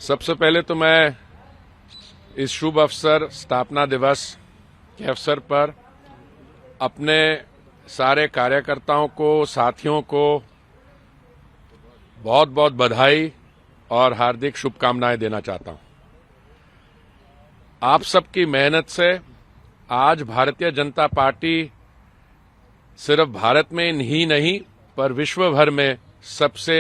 सबसे पहले तो मैं इस शुभ अवसर स्थापना दिवस के अवसर पर अपने सारे कार्यकर्ताओं को, साथियों को बहुत बहुत बधाई और हार्दिक शुभकामनाएं देना चाहता हूं। आप सबकी मेहनत से आज भारतीय जनता पार्टी सिर्फ भारत में ही नहीं पर विश्व भर में सबसे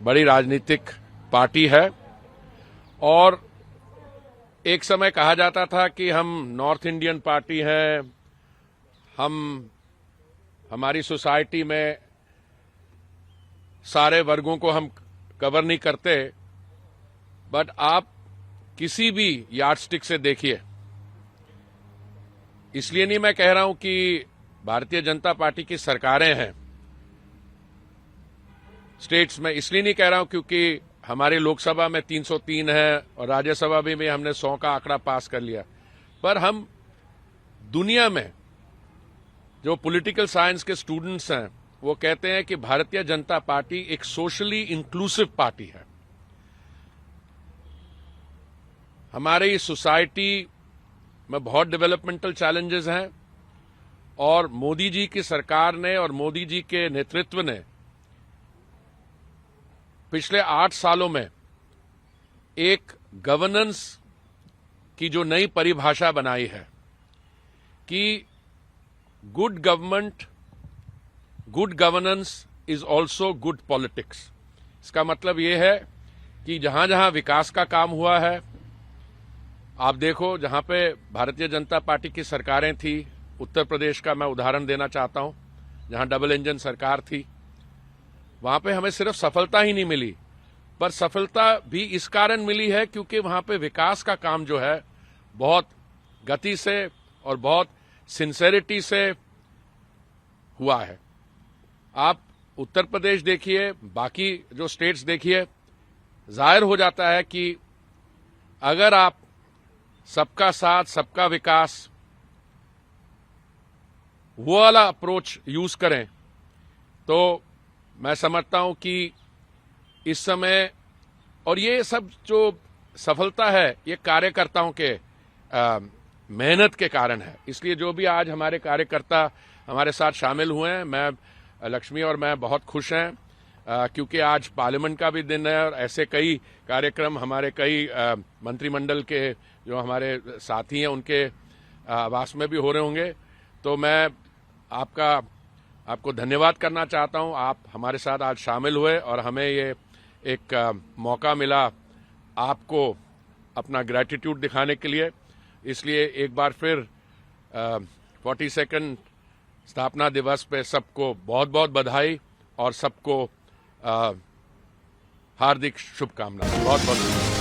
बड़ी राजनीतिक पार्टी है। और एक समय कहा जाता था कि हम नॉर्थ इंडियन पार्टी हैं, हमारी सोसाइटी में सारे वर्गों को हम कवर नहीं करते। बट आप किसी भी यार्डस्टिक से देखिए, इसलिए नहीं मैं कह रहा हूं कि भारतीय जनता पार्टी की सरकारें हैं स्टेट्स में, इसलिए नहीं कह रहा हूं क्योंकि हमारी लोकसभा में 303 है और राज्यसभा में हमने 100 का आंकड़ा पास कर लिया। पर हम दुनिया में जो पॉलिटिकल साइंस के स्टूडेंट्स हैं वो कहते हैं कि भारतीय जनता पार्टी एक सोशली इंक्लूसिव पार्टी है। हमारी सोसाइटी में बहुत डेवलपमेंटल चैलेंजेस हैं और मोदी जी की सरकार ने और मोदी जी के नेतृत्व ने पिछले 8 सालों में एक गवर्नेंस की जो नई परिभाषा बनाई है कि good government, good governance is also good politics. इसका मतलब यह है कि जहां जहां विकास का काम हुआ है, आप देखो जहां पे भारतीय जनता पार्टी की सरकारें थी, उत्तर प्रदेश का मैं उदाहरण देना चाहता हूं, जहां डबल इंजन सरकार थी, वहां पे हमें सिर्फ सफलता ही नहीं मिली, पर सफलता भी इस कारण मिली है क्योंकि वहां पे विकास का काम जो है बहुत गति से और बहुत सिंसेरिटी से हुआ है। आप उत्तर प्रदेश देखिए, बाकी जो स्टेट्स देखिए, जाहिर हो जाता है कि अगर आप सबका साथ सबका विकास वो वाला अप्रोच यूज करें तो मैं समझता हूं कि इस समय, और ये सब जो सफलता है ये कार्यकर्ताओं के मेहनत के कारण है। इसलिए जो भी आज हमारे कार्यकर्ता हमारे साथ शामिल हुए हैं, मैं लक्ष्मी और मैं बहुत खुश हैं क्योंकि आज पार्लियामेंट का भी दिन है और ऐसे कई कार्यक्रम हमारे कई मंत्रिमंडल के जो हमारे साथी हैं उनके आवास में भी हो रहे होंगे। तो मैं आपको धन्यवाद करना चाहता हूं। आप हमारे साथ आज शामिल हुए और हमें ये एक मौका मिला आपको अपना ग्रैटिट्यूड दिखाने के लिए। इसलिए एक बार फिर 42nd स्थापना दिवस पे सबको बहुत बहुत बधाई और सबको हार्दिक शुभकामनाएं। बहुत बहुत